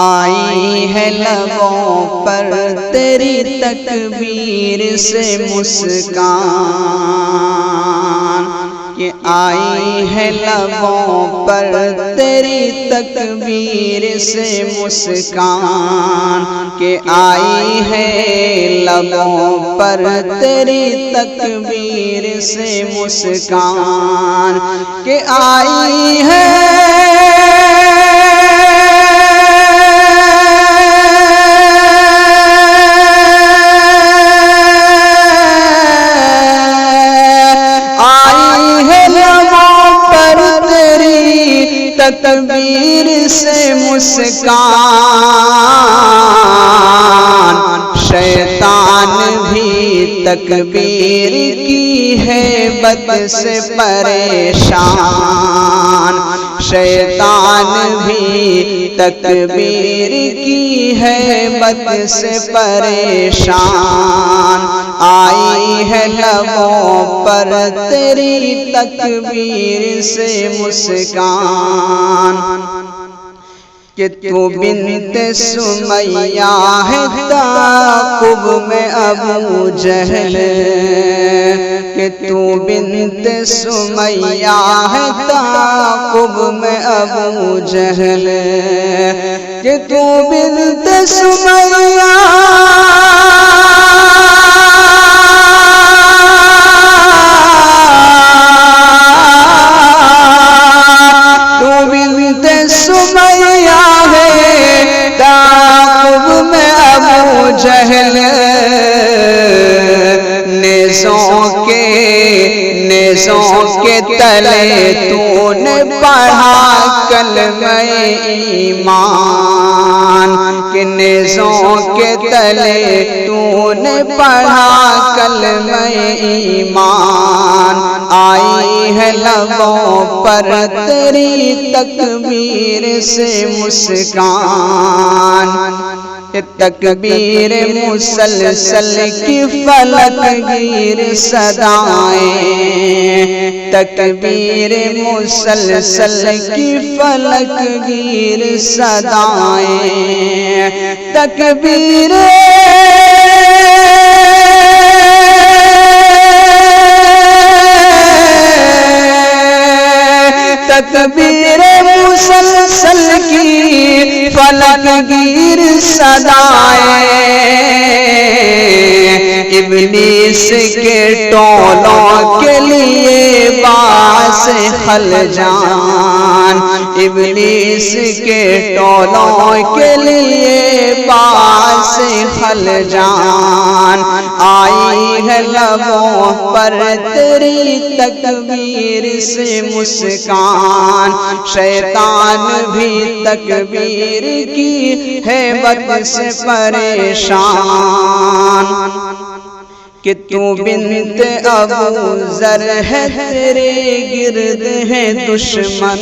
آئی ہے لبوں پر تیری تکبیر سے مسکان، کہ آئی ہے لبوں پر تیری تکبیر سے مسکان، کہ آئی ہے لبوں پر تیری تکبیر سے مسکان، کہ آئی ہے تکبیر سے مسکان، شیطان بھی تکبیر کی ہیبت سے پریشان، شیطان بھی تکبیر کی ہیبت سے پریشان، آئی ہے لبوں پر تیری تکبیر سے مسکان، کہ تو بنت سمیہ ہے تعاقب میں ابو جہل، کہ تو بنت سمیہ ہے تعاقب میں ابو جہل، کہ تو بنت سمیہ نیزوں کے تلے تو نے پڑھا کلمہ ایمان، کہ نیزوں کے تلے تو نے پڑھا کلمہ ایمان، آئی ہے لبوں پر تیری تکبیر سے مسکان، تکبیر مسلسل کی فلک گیر صدائیں، تکبیر مسلسل کی فلک گیر صدائیں، تکبیر تکبیر مسلسل کی فلک گیر صدائیں، ابلیس کے ٹولوں کے لیے باعث خلجان، ابلیس کے ٹولوں کے لیے باعث خلجان، آئی ہے لبوں پر تیری تکبیر سے مسکان، شیطان بھی تکبیر کی ہیبت سے پریشان، کہ تو بنت ابو ذر ہے تیرے گرد ہے دشمن،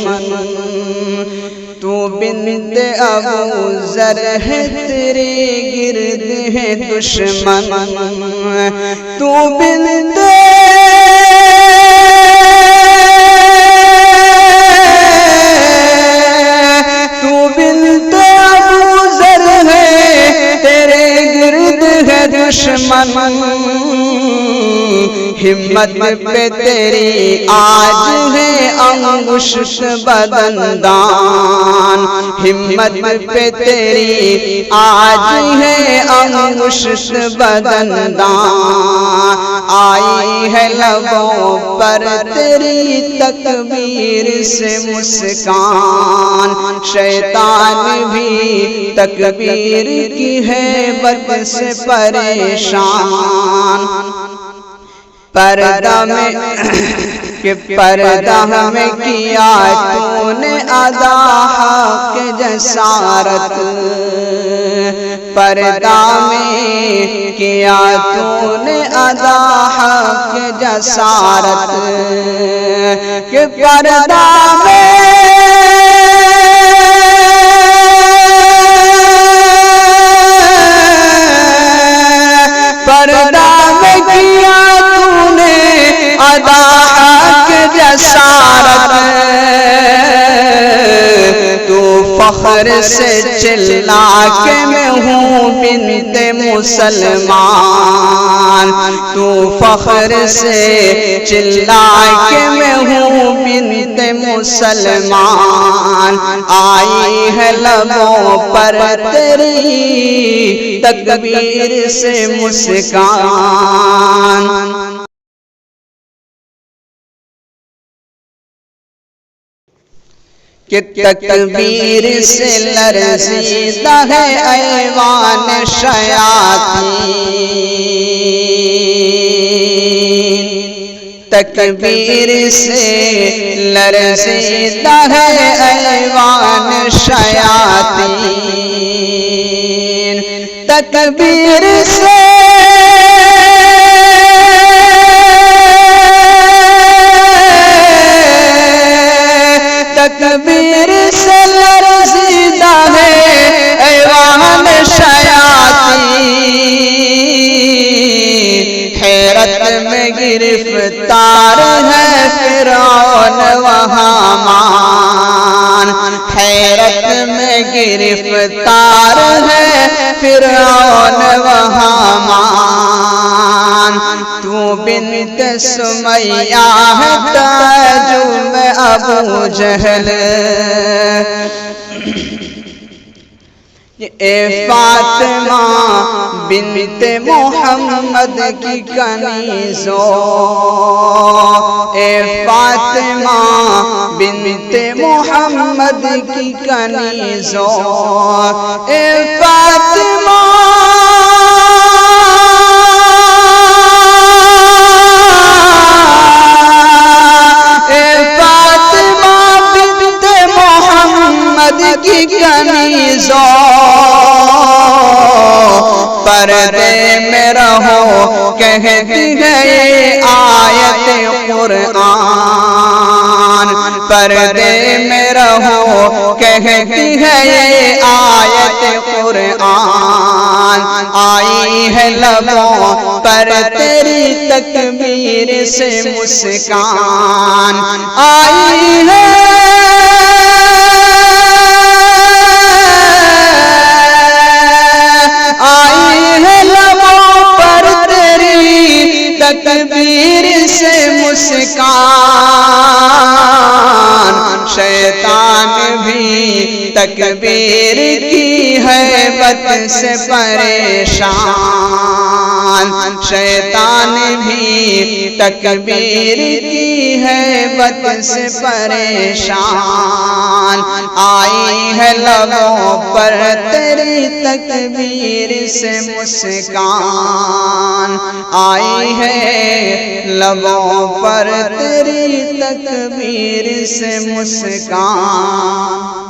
تو بنت ابو ذر ہے تیرے گرد ہے دشمن، تو بنت دشمن، ہمت پہ تیری آج ہے انگشت بدندان، ہمت پہ تیری آج ہے انگشت بدندان، آئی ہے لبوں پر تیری تکبیر سے مسکان، شیطان بھی تکبیر کی ہیبت سے پریشان، پردہ میں کیا تو نے ادا حق جسارت، پردہ میں کیا تو نے ادا حق جسارت، کہ پردہ میں فخر سے چلا کہ میں ہوں بنت مسلمان، تو فخر سے چلا کہ میں ہوں بنت مسلمان، آئی ہے لبوں پر تیری تکبیر سے مسکان۔ کہ تکبیر سے لرزیدہ ہے ایوان شیاطین، تکبیر سے لرزیدہ ہے ایوان شیاطین، تکبیر سے تکبیر سے لرزیدہ ہے ایوان شیاطین، حیرت میں گرفتار ہے فرعون و حامان، حیرت میں گرفتار ہے فرعون و حامان، تو بنت سمیہ ہے تاج میں ابو جہل، اے فاطمہ بنت محمد کی کنیزو، اے فاطمہ بنت محمد کی کنیزو، اے فاطمہ کی کنیزو، پردے میں رہو کہتی ہے یہ آیت قرآن، پردے میں رہو کہتی ہے یہ آیت قرآن، آئی ہے لبوں پر تیری تکبیر سے مسکان، آئی ہے تکبیر سے مسکان، شیطان بھی تکبیر کی ہیبت سے پریشان، شیطان بھی تکبیر کی ہیبت سے پریشان، آئی ہے لبوں پر تیری تکبیر سے مسکان، آئی ہے لبوں پر تیری تکبیر سے مسکان۔